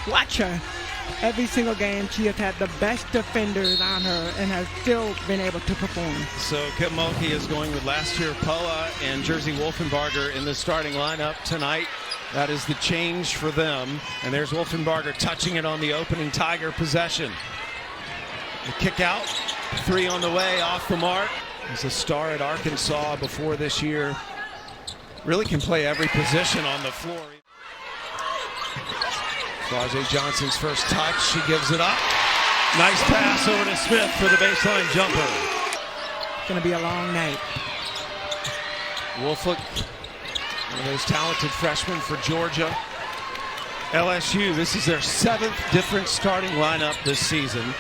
Watch her. Every single game, she has had the best defenders on her and has still been able to perform. So Kim Mulkey is going with last year Poa and Jersey Wolfenbarger in the starting lineup tonight. That is the change for them. And there's Wolfenbarger touching it on the opening Tiger possession. The kick out, 3 on the way, off the mark. He's a star at Arkansas before this year. Really can play every position on the floor. Flau'jae Johnson's first touch, she gives it up. Nice pass over to Smith for the baseline jumper. It's going to be a long night. Woolfolk, one of those talented freshmen for Georgia. LSU, this is their 7th different starting lineup this season.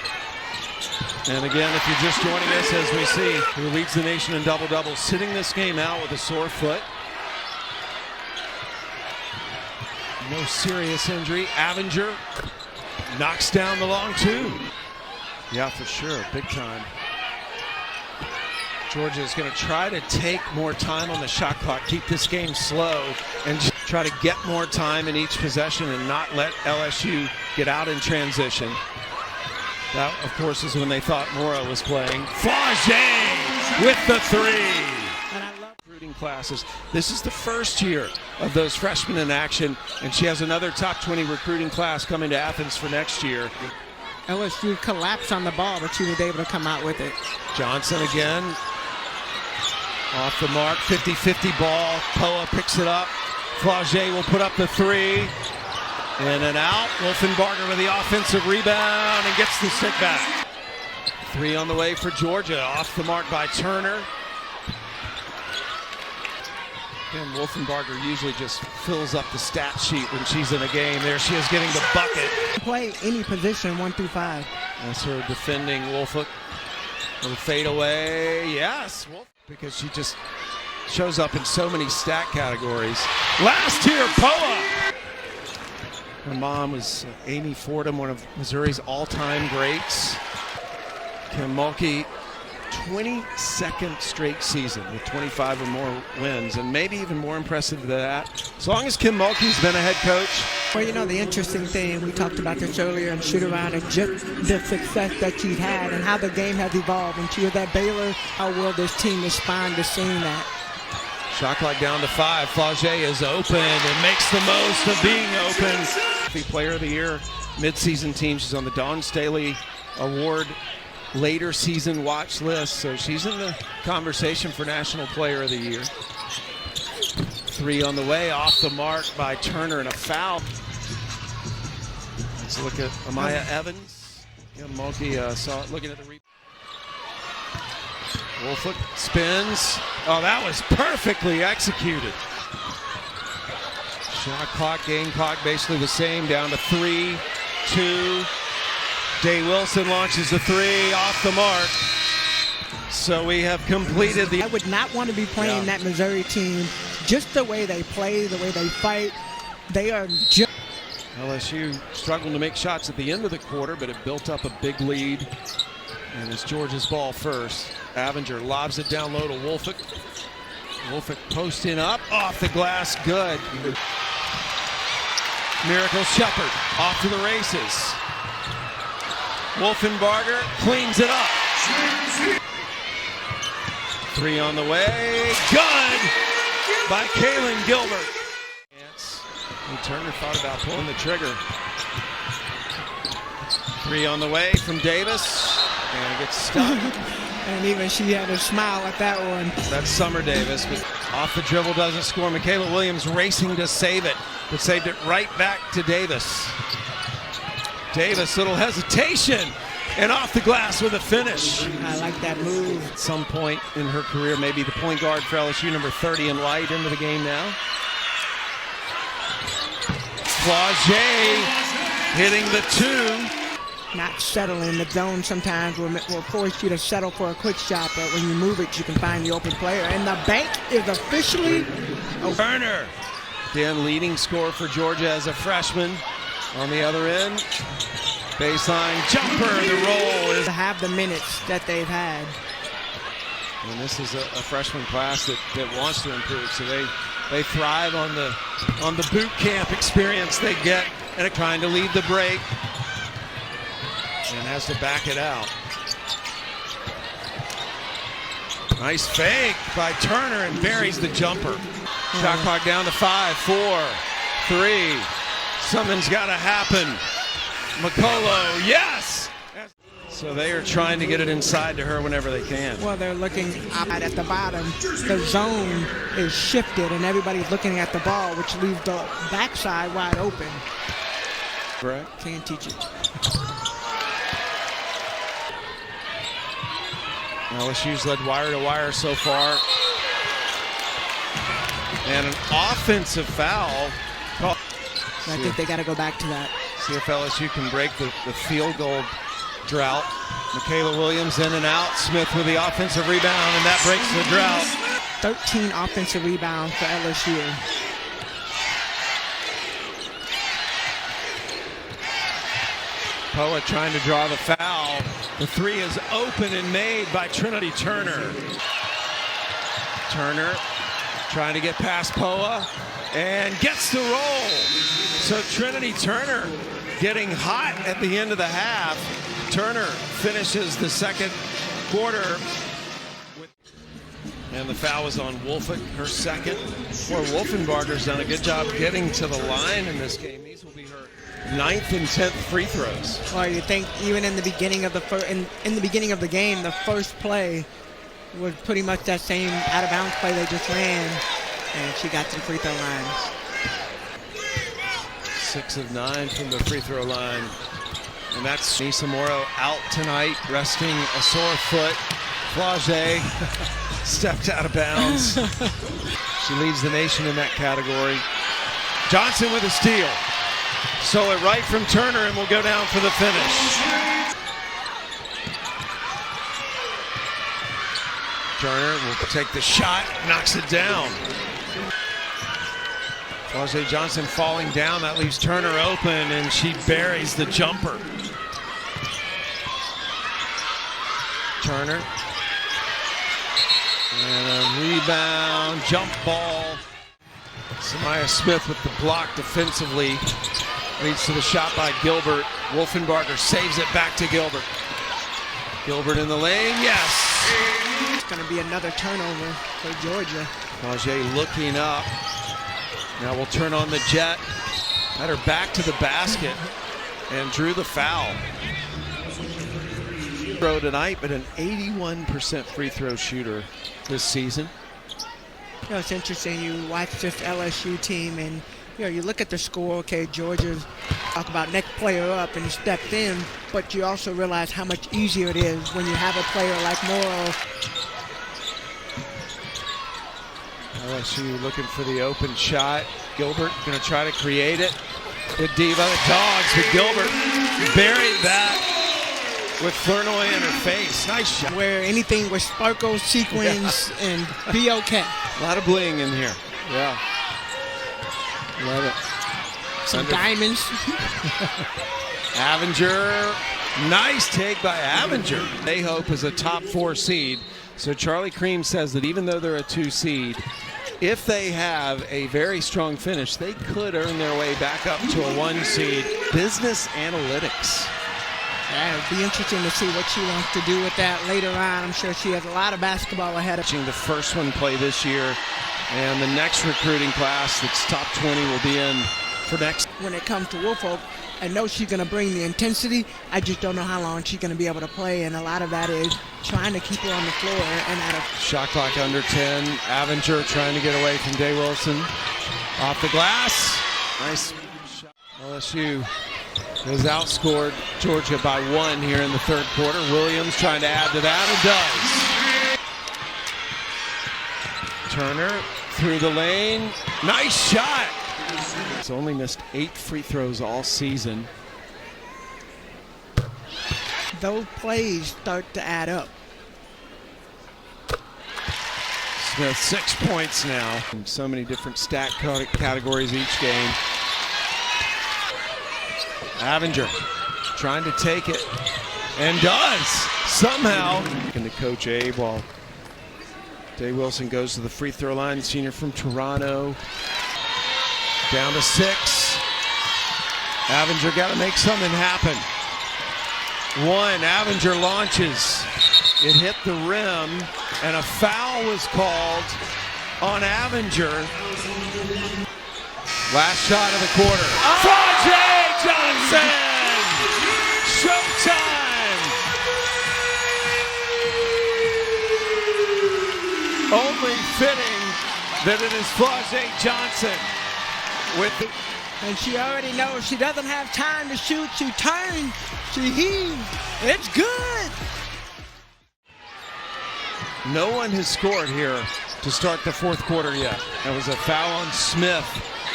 And again, if you're just joining us, as we see, who leads the nation in double-doubles, sitting this game out with a sore foot. No serious injury. Avenger knocks down the long 2. Yeah, for sure, big time. Georgia is going to try to take more time on the shot clock, keep this game slow, and just try to get more time in each possession and not let LSU get out in transition. That, of course, is when they thought Mora was playing. Flau'jae with the 3. Recruiting classes. This is the first year of those freshmen in action, and she has another top 20 recruiting class coming to Athens for next year. LSU collapsed on the ball, but she was able to come out with it. Johnson again. Off the mark, 50-50 ball. Poa picks it up. Flau'jae will put up the 3. In and out. Wolfenbarger with the offensive rebound and gets the stick back. 3 on the way for Georgia. Off the mark by Turner. And Wolfenbarger usually just fills up the stat sheet when she's in a game. There she is getting the bucket. Play any position 1 through 5. That's her defending Woolfolk. Little fadeaway. Yes. Because she just shows up in so many stat categories. Last year, Poa. Her mom was Amy Fordham, one of Missouri's all-time greats. Kim Mulkey, 22nd straight season with 25 or more wins, and maybe even more impressive than that, as long as Kim Mulkey's been a head coach. Well, you know, the interesting thing, we talked about this earlier in shoot-around, and just the success that she's had and how the game has evolved. When she was at Baylor, how will this team respond to seeing that? Shot clock down to 5. Flau'jae is open and makes the most of being open. The Player of the Year midseason team. She's on the Dawn Staley Award later season watch list, so she's in the conversation for National Player of the Year. 3 on the way, off the mark by Turner, and a foul. Let's look at Amaya Evans. Yeah, Mulkey saw it looking at the rebound. Woolfolk spins. Oh, that was perfectly executed. Shot clock, game clock basically the same, down to 3, 2. Day Wilson launches the 3 off the mark. So we have completed the... I would not want to be playing that Missouri team. Just the way they play, the way they fight. They are just... LSU struggled to make shots at the end of the quarter, but it built up a big lead. And it's Georgia's ball first. Avenger lobs it down low to Woolfolk. Woolfolk posting up, off the glass, good. Miracle Shepard off to the races. Wolfenbarger cleans it up. 3 on the way, good by Kaylin Gilbert. And Turner thought about pulling the trigger. 3 on the way from Davis, and it gets stuck. And even she had a smile at that one. That's Summer Davis, but off the dribble doesn't score. Michaela Williams racing to save it, but saved it right back to Davis. Davis, little hesitation, and off the glass with a finish. I like that move. At some point in her career, maybe the point guard for LSU, number 30 in white, into the game now. Flau'jae hitting the 2. Not settling. The zone sometimes will force you to settle for a quick shot, but when you move it, you can find the open player. And the bank is officially... Turner, Dan, leading scorer for Georgia as a freshman. On the other end, baseline jumper. The roll is... To have the minutes that they've had. And this is a freshman class that wants to improve, so they thrive on the boot camp experience they get and trying to lead the break. And has to back it out. Nice fake by Turner and buries the jumper. Shot clock down to 5, 4, 3. Something's got to happen. McCullough, yes! So they are trying to get it inside to her whenever they can. Well, they're looking up at the bottom. The zone is shifted, and everybody's looking at the ball, which leaves the backside wide open. Correct. Can't teach it. LSU's led wire to wire so far. And an offensive foul. I think they got to go back to that. See if LSU can break the field goal drought. Michaela Williams in and out. Smith with the offensive rebound, and that breaks the drought. 13 offensive rebounds for LSU. Poa trying to draw the foul. The three is open and made by Trinity Turner. Turner trying to get past Poa and gets the roll. So Trinity Turner getting hot at the end of the half. Turner finishes the second quarter. And the foul is on Wolfett, her second. Boy, Wolfenbarger's done a good job getting to the line in this game. These will be her 9th and 10th free throws. Well, you think even in the beginning of in the beginning of the game, the first play was pretty much that same out of bounds play they just ran, and she got to the free throw line. 6 of 9 from the free throw line. And that's Nisa Morrow out tonight, resting a sore foot. Flage stepped out of bounds. She leads the nation in that category. Johnson with a steal. Stole it right from Turner and will go down for the finish. Turner will take the shot, knocks it down. Flage Johnson falling down, that leaves Turner open, and she buries the jumper. Turner. And a rebound, jump ball. Samaya Smith with the block defensively. Leads to the shot by Gilbert. Wolfenbarger saves it back to Gilbert. Gilbert in the lane, yes. It's going to be another turnover for Georgia. Flage looking up. Now we'll turn on the jet. Had her back to the basket and drew the foul. Throw tonight, but an 81% free throw shooter this season. You know, it's interesting. You watch this LSU team, and you look at the score. Okay, Georgia's talk about next player up and stepped in, but you also realize how much easier it is when you have a player like Morrow. LSU looking for the open shot. Gilbert going to try to create it. Good diva, the dogs, but Gilbert buried that with Flournoy in her face. Nice shot. Where anything with sparkles, sequins, and be okay. A lot of bling in here. Yeah. Love it. Some diamonds. Avenger. Nice take by Avenger. They hope is a top 4 seed. So Charlie Cream says that even though they're a 2 seed, if they have a very strong finish, they could earn their way back up to a 1 seed. Business analytics. Yeah, it'll be interesting to see what she wants to do with that later on. I'm sure she has a lot of basketball ahead of her. The first one play this year, and the next recruiting class that's top 20 will be in for next. When it comes to Woolfolk, I know she's going to bring the intensity. I just don't know how long she's going to be able to play, and a lot of that is trying to keep her on the floor and out of. Shot clock under 10. Avenger trying to get away from Day Wilson. Off the glass. Nice shot. LSU has outscored Georgia by 1 here in the third quarter. Williams trying to add to that, and does. Turner through the lane. Nice shot. He's only missed 8 free throws all season. Those plays start to add up. Smith 6 points now. So many different stat categories each game. Avenger trying to take it, and does somehow. And to Coach Abe while Day Wilson goes to the free throw line, the senior from Toronto. Down to 6. Avenger got to make something happen. One, Avenger launches. It hit the rim, and a foul was called on Avenger. Last shot of the quarter. Flau'jae Johnson! Showtime! Only fitting that it is Flau'jae Johnson with the... And she already knows she doesn't have time to shoot. She turns, she heaves. It's good. No one has scored here to start the fourth quarter yet. That was a foul on Smith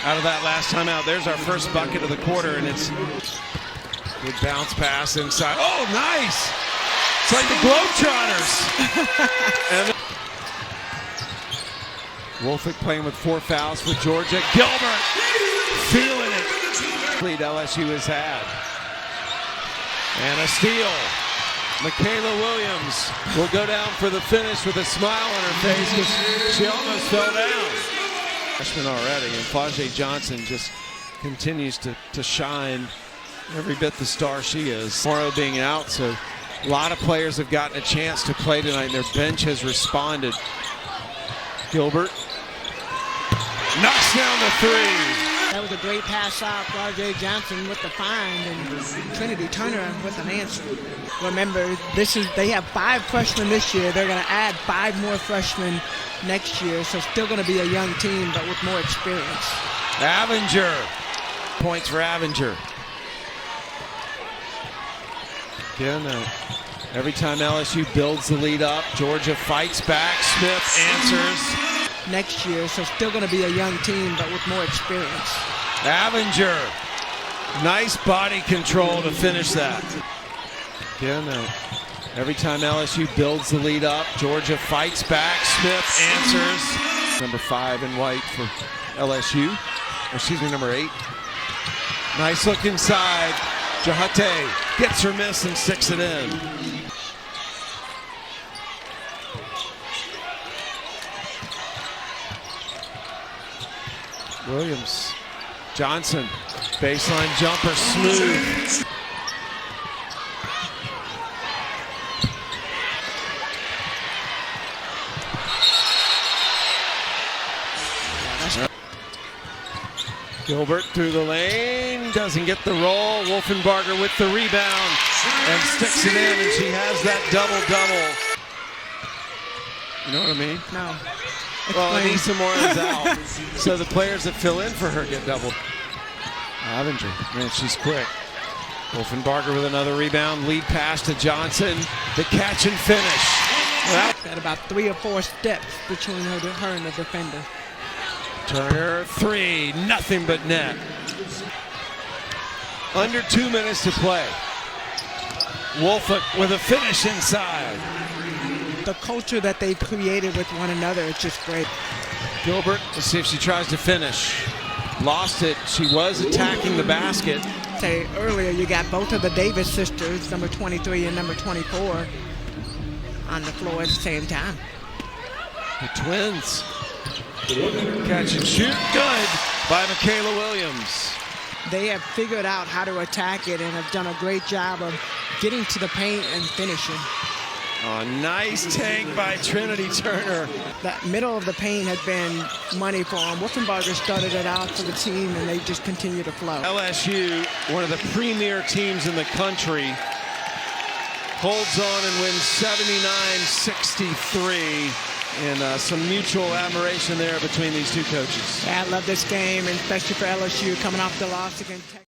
out of that last timeout. There's our first bucket of the quarter, and it's good bounce pass inside. Oh, nice! It's like the Globetrotters. And Wolfick playing with 4 fouls for Georgia. Gilbert feeling it. Lead LSU has had. And a steal. Michaela Williams will go down for the finish with a smile on her face because she almost fell down. Freshman already, and Flau'jae Johnson just continues to shine every bit the star she is. Morrow being out, so a lot of players have gotten a chance to play tonight, and their bench has responded. Gilbert knocks down the 3. That was a great pass out. Flau'jae Johnson with the find, and Trinity Turner with an answer. Remember, they have 5 freshmen this year. They're going to add 5 more freshmen next year, so still going to be a young team, but with more experience. Avenger. Points for Avenger. Again, every time LSU builds the lead up, Georgia fights back. Smith answers. Next year, so still going to be a young team, but with more experience. Avenger. Nice body control to finish that. Again, every time LSU builds the lead up, Georgia fights back. Smith answers. Number 5 in white for LSU. Excuse me, number 8. Nice look inside. Jahate gets her miss and sticks it in. Williams. Johnson. Baseline jumper, smooth. Gilbert through the lane, doesn't get the roll. Wolfenbarger with the rebound and sticks it in, and she has that double-double. You know what I mean? No. Well, Anissa Moreland's out, so the players that fill in for her get doubled. Avenger, man, she's quick. Wolfenbarger with another rebound, lead pass to Johnson, the catch and finish. Well, at about 3 or 4 steps between her and the defender. Turner, 3, nothing but net. Under 2 minutes to play. Wolfick with a finish inside. The culture that they've created with one another is just great. Gilbert, let's see if she tries to finish. Lost it. She was attacking the basket. Say earlier, you got both of the Davis sisters, number 23 and number 24, on the floor at the same time. The twins. Catch and shoot, good by Michaela Williams. They have figured out how to attack it and have done a great job of getting to the paint and finishing. Oh, nice take by Trinity Turner. That middle of the paint had been money for them. Wolfenbarger started it out for the team, and they just continue to flow. LSU, one of the premier teams in the country, holds on and wins 79-63. And some mutual admiration there between these two coaches. Yeah, I love this game, and especially for LSU coming off the loss against Texas.